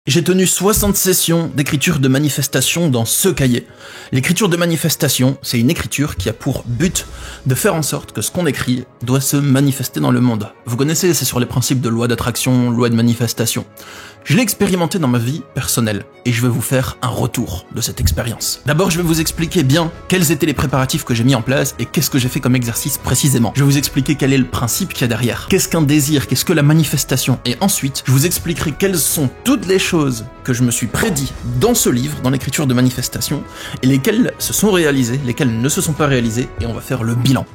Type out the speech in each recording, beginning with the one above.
J'ai tenu 60 sessions d'écriture de manifestation dans ce cahier. L'écriture de manifestation, c'est une écriture qui a pour but de faire en sorte que ce qu'on écrit doit se manifester dans le monde. Vous connaissez, c'est sur les principes de loi d'attraction, loi de manifestation. Je l'ai expérimenté dans ma vie personnelle et je vais vous faire un retour de cette expérience. D'abord, je vais vous expliquer bien quels étaient les préparatifs que j'ai mis en place et qu'est-ce que j'ai fait comme exercice précisément. Je vais vous expliquer quel est le principe qu'il y a derrière. Qu'est-ce qu'un désir, qu'est-ce que la manifestation. Et ensuite, je vous expliquerai quelles sont toutes les choses que je me suis prédit dans ce livre, dans l'écriture de manifestation, et lesquelles se sont réalisées, lesquelles ne se sont pas réalisées, et on va faire le bilan.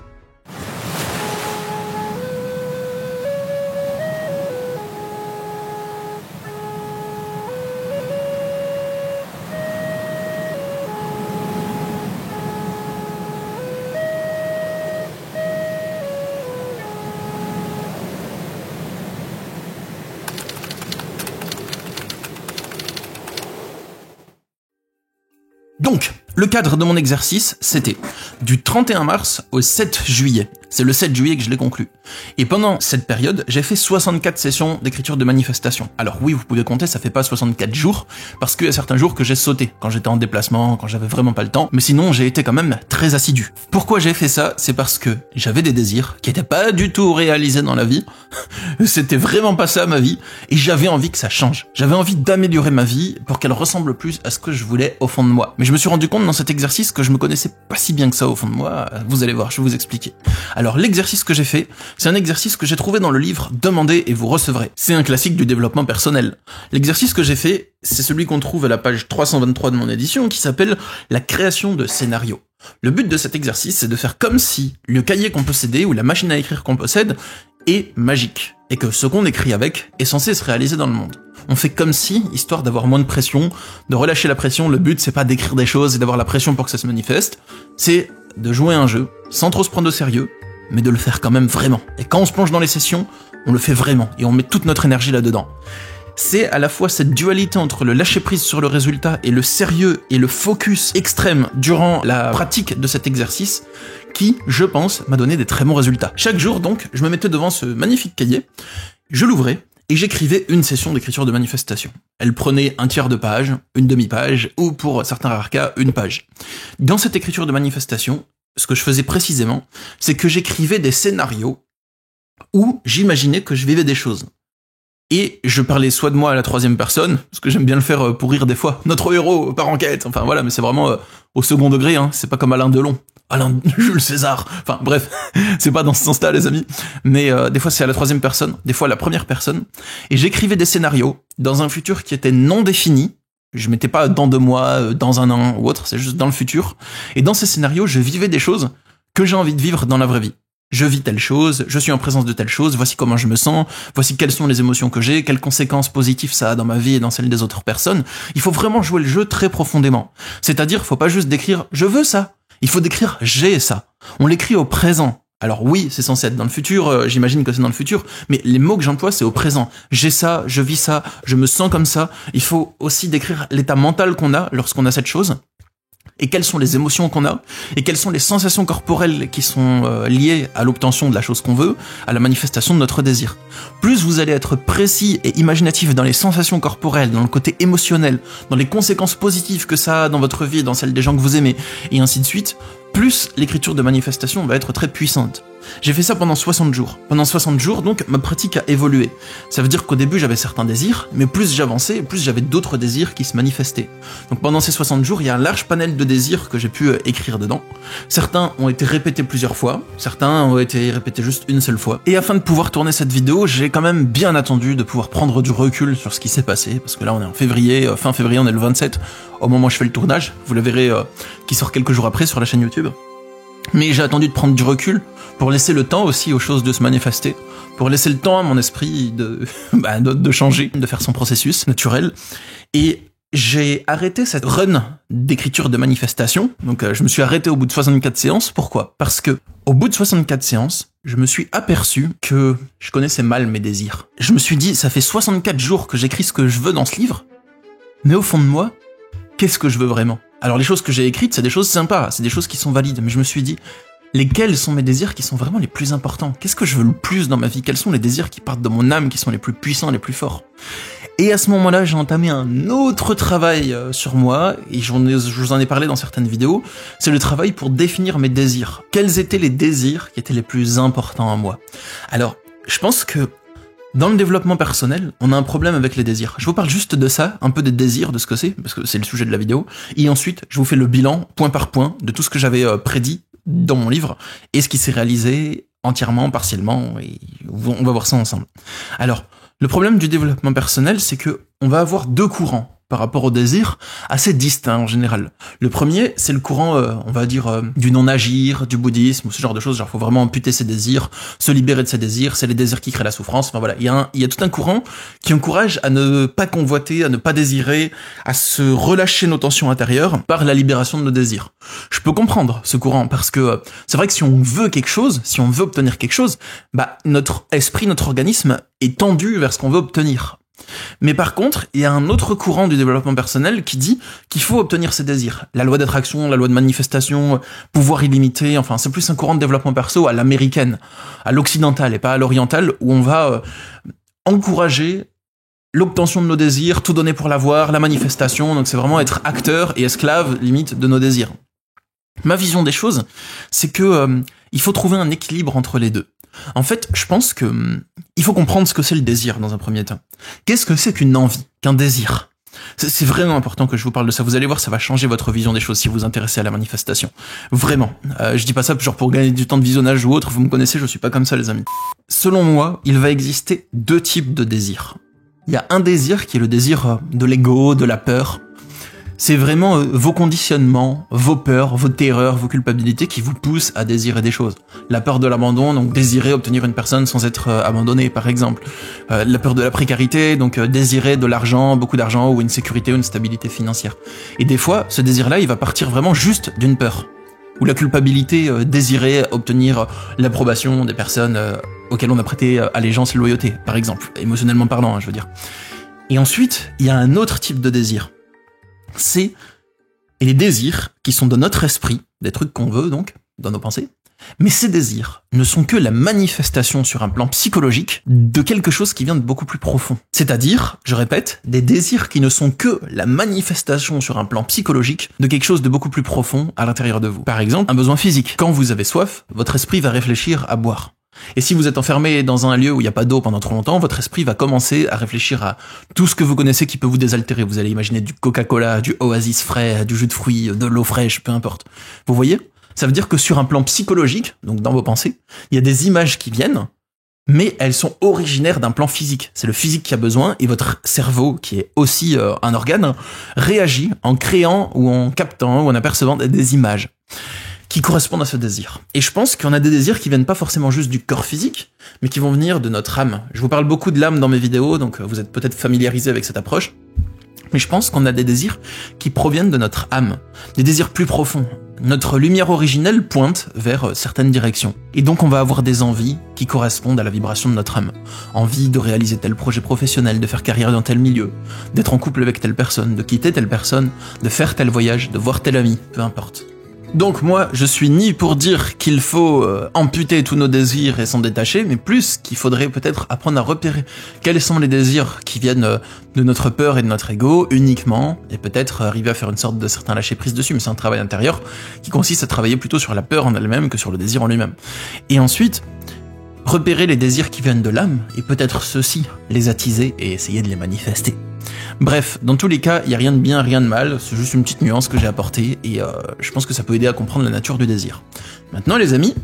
Donc, le cadre de mon exercice, c'était du 31 mars au 7 juillet. C'est le 7 juillet que je l'ai conclu. Et pendant cette période, j'ai fait 64 sessions d'écriture de manifestation. Alors oui, vous pouvez compter, ça fait pas 64 jours, parce qu'il y a certains jours que j'ai sauté, quand j'étais en déplacement, quand j'avais vraiment pas le temps, mais sinon j'ai été quand même très assidu. Pourquoi j'ai fait ça? C'est parce que j'avais des désirs qui étaient pas du tout réalisés dans la vie, c'était vraiment pas ça ma vie, et j'avais envie que ça change. J'avais envie d'améliorer ma vie pour qu'elle ressemble plus à ce que je voulais au fond de moi. Mais je me suis rendu compte dans cet exercice que je me connaissais pas si bien que ça au fond de moi, vous allez voir, je vais vous expliquer. Alors l'exercice que j'ai fait, c'est un exercice que j'ai trouvé dans le livre « Demandez et vous recevrez ». C'est un classique du développement personnel. L'exercice que j'ai fait, c'est celui qu'on trouve à la page 323 de mon édition, qui s'appelle « La création de scénarios ». Le but de cet exercice, c'est de faire comme si le cahier qu'on possédait ou la machine à écrire qu'on possède est magique, et que ce qu'on écrit avec est censé se réaliser dans le monde. On fait comme si, histoire d'avoir moins de pression, de relâcher la pression. Le but, c'est pas d'écrire des choses et d'avoir la pression pour que ça se manifeste, c'est de jouer un jeu, sans trop se prendre au sérieux, mais de le faire quand même vraiment. Et quand on se plonge dans les sessions, on le fait vraiment, et on met toute notre énergie là-dedans. C'est à la fois cette dualité entre le lâcher-prise sur le résultat et le sérieux et le focus extrême durant la pratique de cet exercice qui, je pense, m'a donné des très bons résultats. Chaque jour, donc, je me mettais devant ce magnifique cahier, je l'ouvrais, et j'écrivais une session d'écriture de manifestation. Elle prenait un tiers de page, une demi-page, ou pour certains rares cas, une page. Dans cette écriture de manifestation, ce que je faisais précisément, c'est que j'écrivais des scénarios où j'imaginais que je vivais des choses. Et je parlais soit de moi à la troisième personne, parce que j'aime bien le faire pour rire des fois, notre héros par enquête, enfin voilà, mais c'est vraiment au second degré, hein, c'est pas comme Alain Delon, Alain Jules César, enfin bref, c'est pas dans ce sens-là les amis, mais des fois c'est à la troisième personne, des fois à la première personne, et j'écrivais des scénarios dans un futur qui était non défini. Je mettais pas dans 2 mois, dans un an ou autre, c'est juste dans le futur. Et dans ces scénarios, je vivais des choses que j'ai envie de vivre dans la vraie vie. Je vis telle chose, je suis en présence de telle chose, voici comment je me sens, voici quelles sont les émotions que j'ai, quelles conséquences positives ça a dans ma vie et dans celle des autres personnes. Il faut vraiment jouer le jeu très profondément. C'est-à-dire, faut pas juste décrire « je veux ça ». Il faut décrire « j'ai ça ». On l'écrit au présent. Alors oui, c'est censé être dans le futur, j'imagine que c'est dans le futur, mais les mots que j'emploie, c'est au présent. J'ai ça, je vis ça, je me sens comme ça. Il faut aussi décrire l'état mental qu'on a lorsqu'on a cette chose, et quelles sont les émotions qu'on a, et quelles sont les sensations corporelles qui sont liées à l'obtention de la chose qu'on veut, à la manifestation de notre désir. Plus vous allez être précis et imaginatif dans les sensations corporelles, dans le côté émotionnel, dans les conséquences positives que ça a dans votre vie, dans celle des gens que vous aimez, et ainsi de suite, plus l'écriture de manifestation va être très puissante. J'ai fait ça pendant 60 jours. Pendant 60 jours, donc, ma pratique a évolué. Ça veut dire qu'au début, j'avais certains désirs, mais plus j'avançais, plus j'avais d'autres désirs qui se manifestaient. Donc pendant ces 60 jours, il y a un large panel de désirs que j'ai pu écrire dedans. Certains ont été répétés plusieurs fois, certains ont été répétés juste une seule fois. Et afin de pouvoir tourner cette vidéo, j'ai quand même bien attendu de pouvoir prendre du recul sur ce qui s'est passé, parce que là on est en février, fin février, on est le 27, au moment où je fais le tournage, vous le verrez qui sort quelques jours après sur la chaîne YouTube. Mais j'ai attendu de prendre du recul pour laisser le temps aussi aux choses de se manifester, pour laisser le temps à mon esprit de changer, de faire son processus naturel. Et j'ai arrêté cette run d'écriture de manifestation. Donc je me suis arrêté au bout de 64 séances. Pourquoi? Parce que au bout de 64 séances, je me suis aperçu que je connaissais mal mes désirs. Je me suis dit, ça fait 64 jours que j'écris ce que je veux dans ce livre, mais au fond de moi, qu'est-ce que je veux vraiment? Alors les choses que j'ai écrites, c'est des choses sympas, c'est des choses qui sont valides, mais je me suis dit, lesquels sont mes désirs qui sont vraiment les plus importants? Qu'est-ce que je veux le plus dans ma vie? Quels sont les désirs qui partent de mon âme, qui sont les plus puissants, les plus forts? Et à ce moment-là, j'ai entamé un autre travail sur moi, et je vous en ai parlé dans certaines vidéos, c'est le travail pour définir mes désirs. Quels étaient les désirs qui étaient les plus importants à moi? Alors, je pense que dans le développement personnel, on a un problème avec les désirs. Je vous parle juste de ça, un peu des désirs, de ce que c'est, parce que c'est le sujet de la vidéo, et ensuite, je vous fais le bilan, point par point, de tout ce que j'avais prédit dans mon livre, et ce qui s'est réalisé entièrement, partiellement, et on va voir ça ensemble. Alors, le problème du développement personnel, c'est que on va avoir deux courants par rapport au désir, assez distincts en général. Le premier, c'est le courant, on va dire, du non-agir, du bouddhisme, ou ce genre de choses, genre faut vraiment amputer ses désirs, se libérer de ses désirs, c'est les désirs qui créent la souffrance, enfin voilà, il y a tout un courant qui encourage à ne pas convoiter, à ne pas désirer, à se relâcher nos tensions intérieures par la libération de nos désirs. Je peux comprendre ce courant, parce que c'est vrai que si on veut quelque chose, si on veut obtenir quelque chose, bah notre esprit, notre organisme est tendu vers ce qu'on veut obtenir. Mais par contre, il y a un autre courant du développement personnel qui dit qu'il faut obtenir ses désirs. La loi d'attraction, la loi de manifestation, pouvoir illimité, enfin c'est plus un courant de développement perso à l'américaine, à l'occidentale et pas à l'orientale, où on va encourager l'obtention de nos désirs, tout donner pour l'avoir, la manifestation, donc c'est vraiment être acteur et esclave limite de nos désirs. Ma vision des choses, c'est que il faut trouver un équilibre entre les deux. En fait, je pense que il faut comprendre ce que c'est le désir dans un premier temps. Qu'est-ce que c'est qu'une envie, qu'un désir? C'est vraiment important que je vous parle de ça. Vous allez voir, ça va changer votre vision des choses si vous vous intéressez à la manifestation. Vraiment. Je dis pas ça genre pour gagner du temps de visionnage ou autre. Vous me connaissez, je suis pas comme ça, les amis. Selon moi, il va exister deux types de désirs. Il y a un désir qui est le désir de l'ego, de la peur. C'est vraiment vos conditionnements, vos peurs, vos terreurs, vos culpabilités qui vous poussent à désirer des choses. La peur de l'abandon, donc désirer obtenir une personne sans être abandonné, par exemple. La peur de la précarité, donc désirer de l'argent, beaucoup d'argent, ou une sécurité ou une stabilité financière. Et des fois, ce désir-là, il va partir vraiment juste d'une peur. Ou la culpabilité, désirer obtenir l'approbation des personnes auxquelles on a prêté allégeance et loyauté, par exemple. Émotionnellement parlant, je veux dire. Et ensuite, il y a un autre type de désir. C'est les désirs qui sont dans notre esprit, des trucs qu'on veut donc, dans nos pensées, mais ces désirs ne sont que la manifestation sur un plan psychologique de quelque chose qui vient de beaucoup plus profond. C'est-à-dire, je répète, des désirs qui ne sont que la manifestation sur un plan psychologique de quelque chose de beaucoup plus profond à l'intérieur de vous. Par exemple, un besoin physique. Quand vous avez soif, votre esprit va réfléchir à boire. Et si vous êtes enfermé dans un lieu où il n'y a pas d'eau pendant trop longtemps, votre esprit va commencer à réfléchir à tout ce que vous connaissez qui peut vous désaltérer. Vous allez imaginer du Coca-Cola, du Oasis frais, du jus de fruits, de l'eau fraîche, peu importe. Vous voyez? Ça veut dire que sur un plan psychologique, donc dans vos pensées, il y a des images qui viennent, mais elles sont originaires d'un plan physique. C'est le physique qui a besoin, et votre cerveau, qui est aussi un organe, réagit en créant ou en captant ou en apercevant des images qui correspondent à ce désir. Et je pense qu'on a des désirs qui viennent pas forcément juste du corps physique, mais qui vont venir de notre âme. Je vous parle beaucoup de l'âme dans mes vidéos, donc vous êtes peut-être familiarisés avec cette approche. Mais je pense qu'on a des désirs qui proviennent de notre âme, des désirs plus profonds. Notre lumière originelle pointe vers certaines directions. Et donc on va avoir des envies qui correspondent à la vibration de notre âme. Envie de réaliser tel projet professionnel, de faire carrière dans tel milieu, d'être en couple avec telle personne, de quitter telle personne, de faire tel voyage, de voir tel ami, peu importe. Donc moi, je suis ni pour dire qu'il faut amputer tous nos désirs et s'en détacher, mais plus qu'il faudrait peut-être apprendre à repérer quels sont les désirs qui viennent de notre peur et de notre ego uniquement, et peut-être arriver à faire une sorte de certain lâcher-prise dessus, mais c'est un travail intérieur qui consiste à travailler plutôt sur la peur en elle-même que sur le désir en lui-même. Et ensuite, repérer les désirs qui viennent de l'âme, et peut-être ceux-ci, les attiser et essayer de les manifester. Bref, dans tous les cas, il n'y a rien de bien, rien de mal, c'est juste une petite nuance que j'ai apportée, et je pense que ça peut aider à comprendre la nature du désir. Maintenant les amis,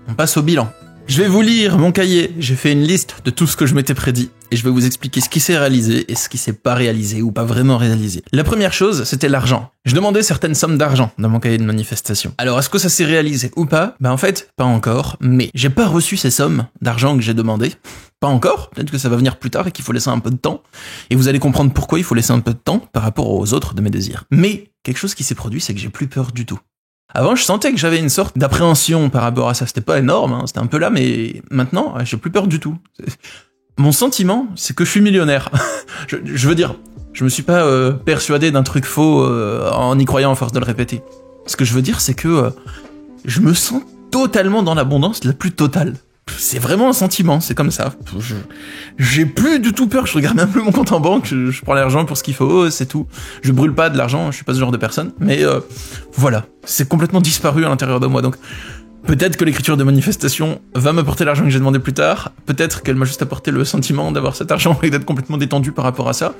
on passe au bilan. Je vais vous lire mon cahier, j'ai fait une liste de tout ce que je m'étais prédit, et je vais vous expliquer ce qui s'est réalisé et ce qui s'est pas réalisé ou pas vraiment réalisé. La première chose, c'était l'argent. Je demandais certaines sommes d'argent dans mon cahier de manifestation. Alors est-ce que ça s'est réalisé ou pas? En fait, pas encore, mais j'ai pas reçu ces sommes d'argent que j'ai demandées. Pas encore, peut-être que ça va venir plus tard et qu'il faut laisser un peu de temps, et vous allez comprendre pourquoi il faut laisser un peu de temps par rapport aux autres de mes désirs. Mais quelque chose qui s'est produit, c'est que j'ai plus peur du tout. Avant, je sentais que j'avais une sorte d'appréhension par rapport à ça. C'était pas énorme, hein, c'était un peu là, mais maintenant, j'ai plus peur du tout. Mon sentiment, c'est que je suis millionnaire. je veux dire, je me suis pas persuadé d'un truc faux en y croyant à force de le répéter. Ce que je veux dire, c'est que je me sens totalement dans l'abondance la plus totale. c'est vraiment un sentiment, c'est comme ça. J'ai plus du tout peur, je regarde même plus mon compte en banque, je prends l'argent pour ce qu'il faut, c'est tout. Je brûle pas de l'argent, je suis pas ce genre de personne, mais voilà, c'est complètement disparu à l'intérieur de moi, donc peut-être que l'écriture de manifestation va m'apporter l'argent que j'ai demandé plus tard, peut-être qu'elle m'a juste apporté le sentiment d'avoir cet argent et d'être complètement détendu par rapport à ça,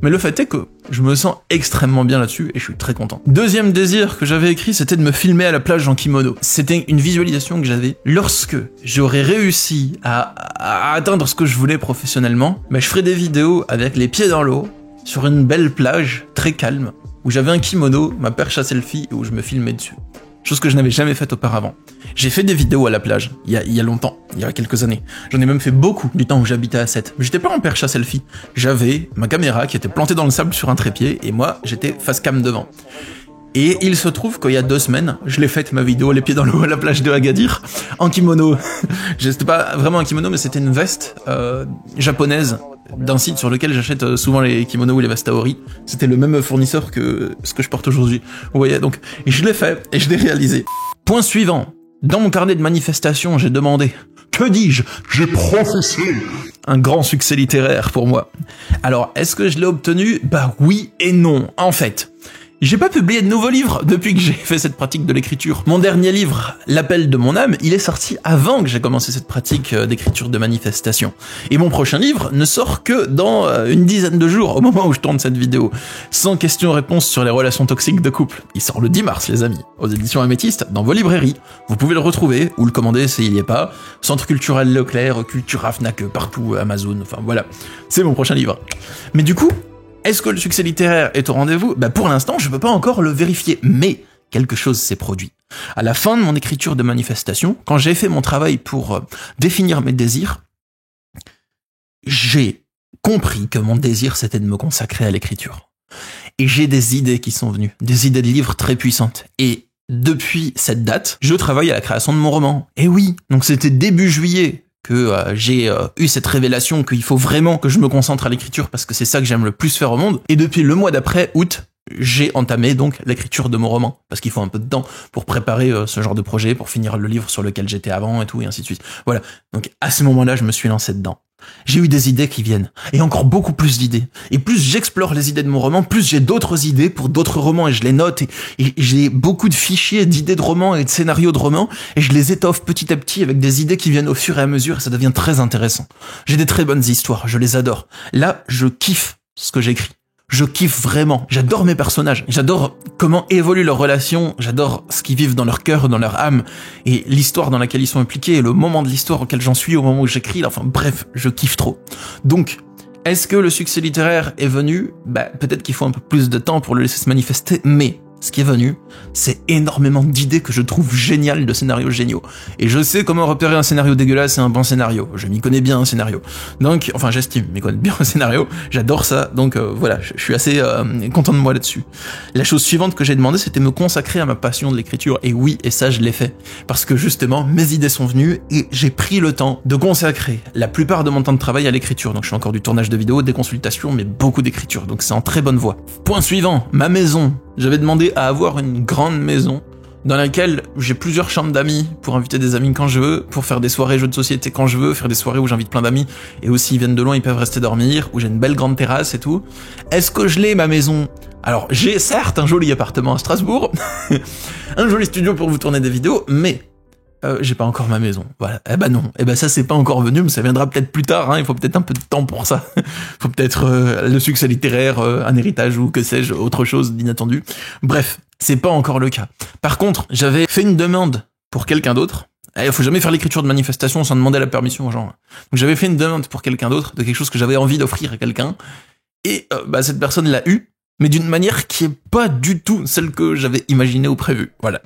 mais le fait est que je me sens extrêmement bien là-dessus et je suis très content. Deuxième désir que j'avais écrit, c'était de me filmer à la plage en kimono. C'était une visualisation que j'avais lorsque j'aurais réussi à atteindre ce que je voulais professionnellement, je ferais des vidéos avec les pieds dans l'eau, sur une belle plage, très calme, où j'avais un kimono, ma perche à selfie et où je me filmais dessus. Chose que je n'avais jamais faite auparavant. J'ai fait des vidéos à la plage, il y a longtemps, il y a quelques années. J'en ai même fait beaucoup du temps où j'habitais à Sète. Mais j'étais pas en perche à selfie. J'avais ma caméra qui était plantée dans le sable sur un trépied, et moi, j'étais face cam devant. Et il se trouve qu'il y a 2 semaines, je l'ai faite ma vidéo les pieds dans l'eau à la plage de Agadir, en kimono. C'était pas vraiment un kimono, mais c'était une veste japonaise d'un site sur lequel j'achète souvent les kimonos ou les vestes Aori. C'était le même fournisseur que ce que je porte aujourd'hui. Vous voyez, donc je l'ai fait et je l'ai réalisé. Point suivant. Dans mon carnet de manifestation, j'ai demandé, que dis-je? J'ai professé. Un grand succès littéraire pour moi. Alors, est-ce que je l'ai obtenu? Bah oui et non. En fait, j'ai pas publié de nouveaux livres depuis que j'ai fait cette pratique de l'écriture. Mon dernier livre, L'appel de mon âme, il est sorti avant que j'ai commencé cette pratique d'écriture de manifestation. Et mon prochain livre ne sort que dans une dizaine de jours, au moment où je tourne cette vidéo. 100 questions-réponses sur les relations toxiques de couple. Il sort le 10 mars, les amis, aux éditions Améthyste, dans vos librairies. Vous pouvez le retrouver, ou le commander s'il y est pas. Centre culturel Leclerc, Cultura, Fnac, partout, Amazon, enfin voilà. C'est mon prochain livre. Mais du coup, est-ce que le succès littéraire est au rendez-vous? Pour l'instant, je peux pas encore le vérifier, mais quelque chose s'est produit. À la fin de mon écriture de manifestation, quand j'ai fait mon travail pour définir mes désirs, j'ai compris que mon désir, c'était de me consacrer à l'écriture. Et j'ai des idées qui sont venues, des idées de livres très puissantes. Et depuis cette date, je travaille à la création de mon roman. Et oui, donc c'était début juillet que j'ai eu cette révélation qu'il faut vraiment que je me concentre à l'écriture parce que c'est ça que j'aime le plus faire au monde. Et depuis le mois d'après, août, j'ai entamé donc l'écriture de mon roman parce qu'il faut un peu de temps pour préparer ce genre de projet, pour finir le livre sur lequel j'étais avant et tout, et ainsi de suite. Voilà, donc à ce moment-là, je me suis lancé dedans. J'ai eu des idées qui viennent, et encore beaucoup plus d'idées. Et plus j'explore les idées de mon roman, plus j'ai d'autres idées pour d'autres romans, et je les note, et j'ai beaucoup de fichiers d'idées de romans et de scénarios de romans, et je les étoffe petit à petit avec des idées qui viennent au fur et à mesure, et ça devient très intéressant. J'ai des très bonnes histoires, je les adore. Là, je kiffe ce que j'écris. Je kiffe vraiment. J'adore mes personnages. J'adore comment évoluent leurs relations. J'adore ce qu'ils vivent dans leur cœur, dans leur âme, et l'histoire dans laquelle ils sont impliqués, et le moment de l'histoire auquel j'en suis au moment où j'écris. Enfin bref, je kiffe trop. Donc, est-ce que le succès littéraire est venu? Peut-être qu'il faut un peu plus de temps pour le laisser se manifester, mais ce qui est venu, c'est énormément d'idées que je trouve géniales, de scénarios géniaux. Et je sais comment repérer un scénario dégueulasse et un bon scénario. Je m'y connais bien un scénario. Donc, enfin j'estime m'y connaître bien un scénario. J'adore ça. Donc voilà, je suis assez content de moi là-dessus. La chose suivante que j'ai demandé, c'était me consacrer à ma passion de l'écriture. Et oui, et ça je l'ai fait. Parce que justement, mes idées sont venues et j'ai pris le temps de consacrer la plupart de mon temps de travail à l'écriture. Donc je fais encore du tournage de vidéos, des consultations, mais beaucoup d'écriture. Donc c'est en très bonne voie. Point suivant, ma maison. J'avais demandé à avoir une grande maison dans laquelle j'ai plusieurs chambres d'amis pour inviter des amis quand je veux, pour faire des soirées jeux de société quand je veux, faire des soirées où j'invite plein d'amis et aussi ils viennent de loin, ils peuvent rester dormir, où j'ai une belle grande terrasse et tout. Est-ce que je l'ai, ma maison? Alors, j'ai certes un joli appartement à Strasbourg, un joli studio pour vous tourner des vidéos, mais j'ai pas encore ma maison. Voilà. Non. Ça c'est pas encore venu, mais ça viendra peut-être plus tard, hein. Il faut peut-être un peu de temps pour ça. Faut peut-être le succès littéraire, un héritage ou que sais-je, autre chose d'inattendu. Bref, c'est pas encore le cas. Par contre, j'avais fait une demande pour quelqu'un d'autre. Il faut jamais faire l'écriture de manifestation sans demander la permission aux gens. Donc j'avais fait une demande pour quelqu'un d'autre, de quelque chose que j'avais envie d'offrir à quelqu'un. Et cette personne l'a eu, mais d'une manière qui est pas du tout celle que j'avais imaginée ou prévue. Voilà.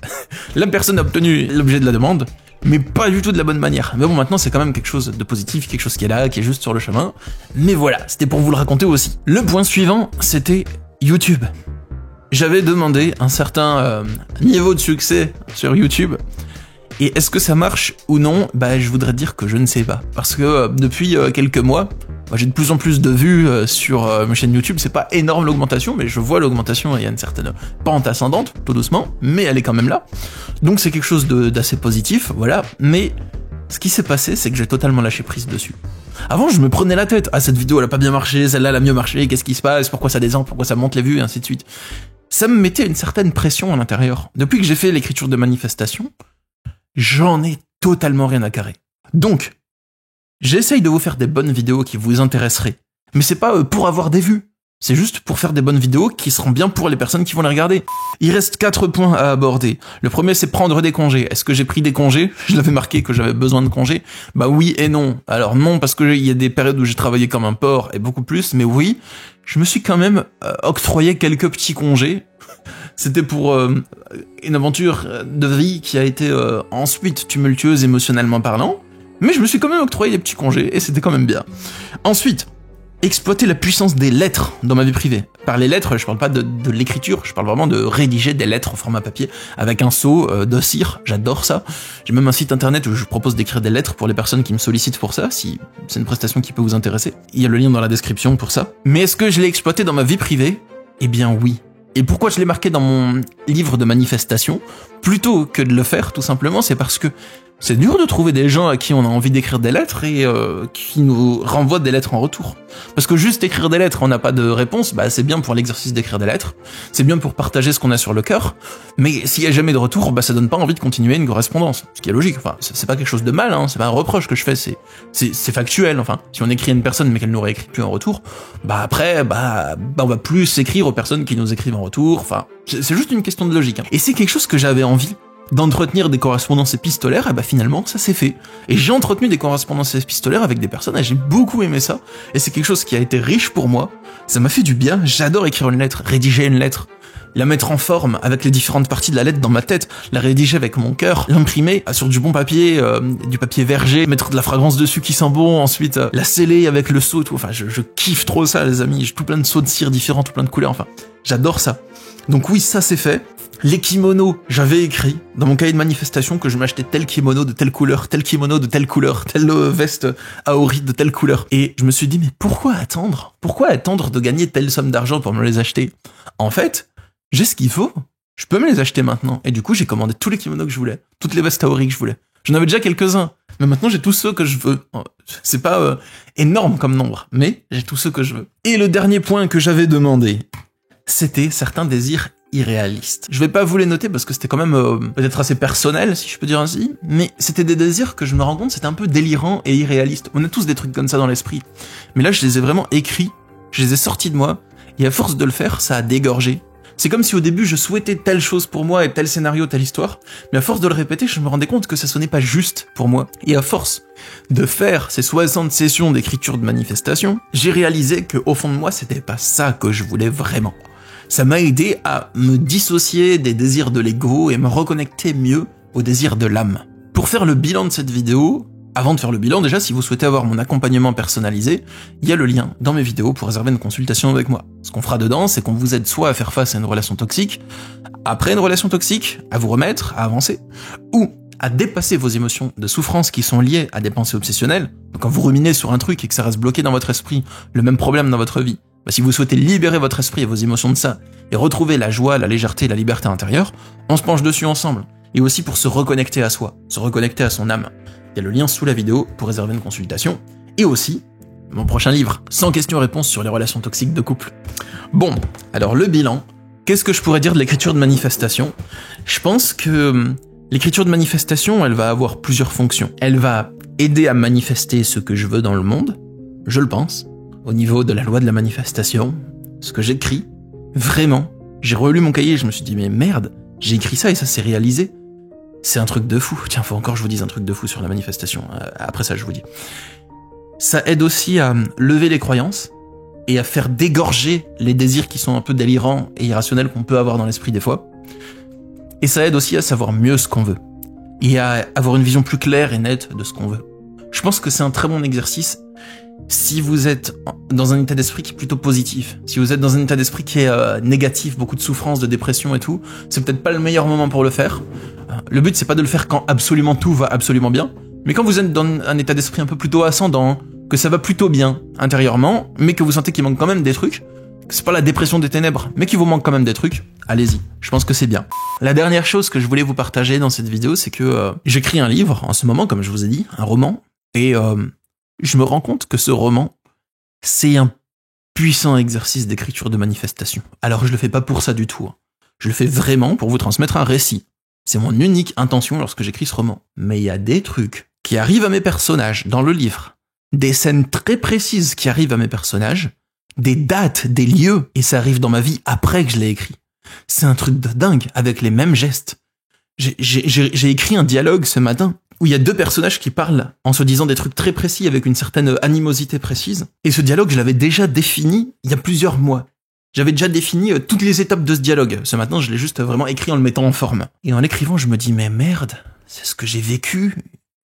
La personne a obtenu l'objet de la demande, mais pas du tout de la bonne manière. Mais bon, maintenant, c'est quand même quelque chose de positif, quelque chose qui est là, qui est juste sur le chemin. Mais voilà, c'était pour vous le raconter aussi. Le point suivant, c'était YouTube. J'avais demandé un certain niveau de succès sur YouTube. Et est-ce que ça marche ou non? Je voudrais dire que je ne sais pas. Parce que depuis quelques mois, j'ai de plus en plus de vues sur ma chaîne YouTube. C'est pas énorme l'augmentation, mais je vois l'augmentation et il y a une certaine pente ascendante, tout doucement, mais elle est quand même là. Donc c'est quelque chose d'assez positif, voilà. Mais Ce qui s'est passé, c'est que j'ai totalement lâché prise dessus. Avant, je me prenais la tête. Ah, cette vidéo, elle a pas bien marché, celle-là, elle a mieux marché, qu'est-ce qui se passe, pourquoi ça descend, pourquoi ça monte les vues, et ainsi de suite. Ça me mettait une certaine pression à l'intérieur. Depuis que j'ai fait l'écriture de manifestation, j'en ai totalement rien à carrer. Donc, j'essaye de vous faire des bonnes vidéos qui vous intéresseraient. Mais c'est pas pour avoir des vues. C'est juste pour faire des bonnes vidéos qui seront bien pour les personnes qui vont les regarder. Il reste 4 points à aborder. Le premier, c'est prendre des congés. Est-ce que j'ai pris des congés? Je l'avais marqué que j'avais besoin de congés. Bah oui et non. Alors non, parce qu'il y a des périodes où j'ai travaillé comme un porc et beaucoup plus, mais oui, je me suis quand même octroyé quelques petits congés. C'était pour une aventure de vie qui a été ensuite tumultueuse émotionnellement parlant, mais je me suis quand même octroyé des petits congés et c'était quand même bien. Ensuite, exploiter la puissance des lettres dans ma vie privée. Par les lettres, je parle pas de l'écriture, je parle vraiment de rédiger des lettres au format papier avec un sceau de cire, j'adore ça. J'ai même un site internet où je propose d'écrire des lettres pour les personnes qui me sollicitent pour ça, si c'est une prestation qui peut vous intéresser. Il y a le lien dans la description pour ça. Mais est-ce que je l'ai exploité dans ma vie privée? Eh bien oui. Et pourquoi je l'ai marqué dans mon livre de manifestation, plutôt que de le faire, tout simplement, c'est parce que c'est dur de trouver des gens à qui on a envie d'écrire des lettres et qui nous renvoient des lettres en retour. Parce que juste écrire des lettres, on n'a pas de réponse, bah c'est bien pour l'exercice d'écrire des lettres, c'est bien pour partager ce qu'on a sur le cœur, mais s'il y a jamais de retour, bah ça donne pas envie de continuer une correspondance. Ce qui est logique, enfin, c'est pas quelque chose de mal, hein, c'est pas un reproche que je fais, c'est factuel, enfin. Si on écrit à une personne mais qu'elle nous réécrit plus en retour, bah après, on va plus écrire aux personnes qui nous écrivent en retour, enfin, c'est juste une question de logique. Hein. Et c'est quelque chose que j'avais envie d'entretenir des correspondances épistolaires, et bah finalement ça s'est fait. Et j'ai entretenu des correspondances épistolaires avec des personnes et j'ai beaucoup aimé ça, et c'est quelque chose qui a été riche pour moi, ça m'a fait du bien, j'adore écrire une lettre, rédiger une lettre, la mettre en forme avec les différentes parties de la lettre dans ma tête, la rédiger avec mon cœur, l'imprimer sur du bon papier, du papier verger, mettre de la fragrance dessus qui sent bon, ensuite la sceller avec le sceau, tout. Enfin je kiffe trop ça les amis, j'ai tout plein de sceaux de cire différents, tout plein de couleurs, enfin j'adore ça. Donc oui, ça c'est fait. Les kimonos, j'avais écrit dans mon cahier de manifestation que je m'achetais tel kimono de telle couleur, tel kimono de telle couleur, telle veste aori de telle couleur. Et je me suis dit, mais pourquoi attendre? Pourquoi attendre de gagner telle somme d'argent pour me les acheter? En fait, j'ai ce qu'il faut. Je peux me les acheter maintenant. Et du coup, j'ai commandé tous les kimonos que je voulais, toutes les vestes aori que je voulais. J'en avais déjà quelques-uns, mais maintenant j'ai tous ceux que je veux. C'est pas énorme comme nombre, mais j'ai tous ceux que je veux. Et le dernier point que j'avais demandé, c'était certains désirs irréalistes. Je vais pas vous les noter parce que c'était quand même peut-être assez personnel, si je peux dire ainsi, mais c'était des désirs que je me rends compte, c'était un peu délirant et irréaliste. On a tous des trucs comme ça dans l'esprit. Mais là, je les ai vraiment écrits, je les ai sortis de moi, et à force de le faire, ça a dégorgé. C'est comme si au début, je souhaitais telle chose pour moi et tel scénario, telle histoire, mais à force de le répéter, je me rendais compte que ça sonnait pas juste pour moi. Et à force de faire ces 60 sessions d'écriture de manifestation, j'ai réalisé que au fond de moi, c'était pas ça que je voulais vraiment. Ça m'a aidé à me dissocier des désirs de l'ego et me reconnecter mieux aux désirs de l'âme. Pour faire le bilan de cette vidéo, avant de faire le bilan, déjà, si vous souhaitez avoir mon accompagnement personnalisé, il y a le lien dans mes vidéos pour réserver une consultation avec moi. Ce qu'on fera dedans, c'est qu'on vous aide soit à faire face à une relation toxique, après une relation toxique, à vous remettre, à avancer, ou à dépasser vos émotions de souffrance qui sont liées à des pensées obsessionnelles. Donc quand vous ruminez sur un truc et que ça reste bloqué dans votre esprit, le même problème dans votre vie, bah, si vous souhaitez libérer votre esprit et vos émotions de ça, et retrouver la joie, la légèreté et la liberté intérieure, on se penche dessus ensemble. Et aussi pour se reconnecter à soi, se reconnecter à son âme. Il y a le lien sous la vidéo pour réserver une consultation. Et aussi, mon prochain livre, 100 questions-réponses sur les relations toxiques de couple. Bon, alors le bilan. Qu'est-ce que je pourrais dire de l'écriture de manifestation? Je pense que l'écriture de manifestation, elle va avoir plusieurs fonctions. Elle va aider à manifester ce que je veux dans le monde, je le pense, au niveau de la loi de la manifestation, ce que j'écris, vraiment. J'ai relu mon cahier et je me suis dit, mais merde, j'ai écrit ça et ça s'est réalisé. C'est un truc de fou. Tiens, faut encore que je vous dise un truc de fou sur la manifestation. Après ça, je vous dis. Ça aide aussi à lever les croyances et à faire dégorger les désirs qui sont un peu délirants et irrationnels qu'on peut avoir dans l'esprit des fois. Et ça aide aussi à savoir mieux ce qu'on veut et à avoir une vision plus claire et nette de ce qu'on veut. Je pense que c'est un très bon exercice si vous êtes dans un état d'esprit qui est plutôt positif. Si vous êtes dans un état d'esprit qui est négatif, beaucoup de souffrance, de dépression et tout, c'est peut-être pas le meilleur moment pour le faire. Le but, c'est pas de le faire quand absolument tout va absolument bien, mais quand vous êtes dans un état d'esprit un peu plutôt ascendant, que ça va plutôt bien intérieurement, mais que vous sentez qu'il manque quand même des trucs, c'est pas la dépression des ténèbres, mais qu'il vous manque quand même des trucs, allez-y, je pense que c'est bien. La dernière chose que je voulais vous partager dans cette vidéo, c'est que j'écris un livre en ce moment, comme je vous ai dit, un roman, et je me rends compte que ce roman, c'est un puissant exercice d'écriture de manifestation. Alors je le fais pas pour ça du tout, hein. Je le fais vraiment pour vous transmettre un récit. C'est mon unique intention lorsque j'écris ce roman. Mais il y a des trucs qui arrivent à mes personnages dans le livre, des scènes très précises qui arrivent à mes personnages, des dates, des lieux, et ça arrive dans ma vie après que je l'ai écrit. C'est un truc de dingue, avec les mêmes gestes. J'ai écrit un dialogue ce matin où il y a deux personnages qui parlent en se disant des trucs très précis avec une certaine animosité précise. Et ce dialogue, je l'avais déjà défini il y a plusieurs mois. J'avais déjà défini toutes les étapes de ce dialogue. Ce matin, je l'ai juste vraiment écrit en le mettant en forme. Et en l'écrivant, je me dis, mais merde, c'est ce que j'ai vécu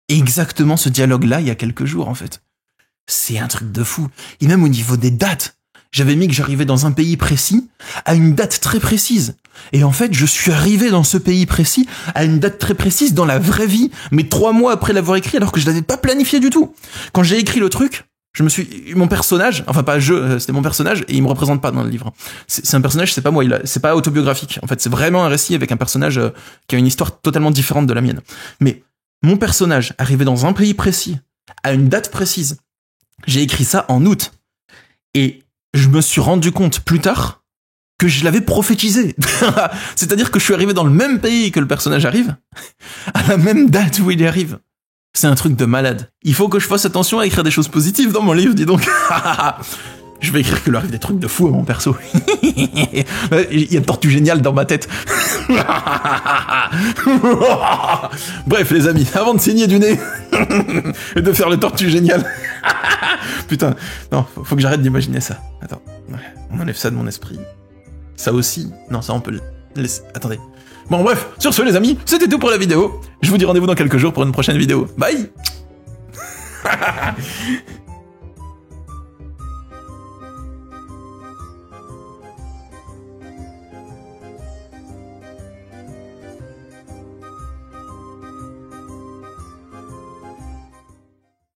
exactement ce dialogue-là il y a quelques jours, en fait. C'est un truc de fou. Et même au niveau des dates, j'avais mis que j'arrivais dans un pays précis à une date très précise. Et en fait, je suis arrivé dans ce pays précis à une date très précise dans la vraie vie, mais 3 mois après l'avoir écrit, alors que je l'avais pas planifié du tout. Quand j'ai écrit le truc, mon personnage, enfin pas c'était mon personnage, et il me représente pas dans le livre. C'est un personnage, c'est pas moi, c'est pas autobiographique. En fait, c'est vraiment un récit avec un personnage qui a une histoire totalement différente de la mienne. Mais mon personnage arrivé dans un pays précis, à une date précise, j'ai écrit ça en août. Et je me suis rendu compte plus tard que je l'avais prophétisé. C'est-à-dire que je suis arrivé dans le même pays que le personnage arrive, à la même date où il y arrive. C'est un truc de malade. Il faut que je fasse attention à écrire des choses positives dans mon livre, dis donc. Je vais écrire que lui arrive des trucs de fou à mon perso. Il y a Tortue Géniale dans ma tête. Bref, les amis, avant de saigner du nez et de faire le Tortue Génial. Putain, non, faut que j'arrête d'imaginer ça. Attends, on enlève ça de mon esprit. Ça aussi, non, ça on peut le laisser. Attendez. Bon bref, sur ce les amis, c'était tout pour la vidéo. Je vous dis rendez-vous dans quelques jours pour une prochaine vidéo. Bye.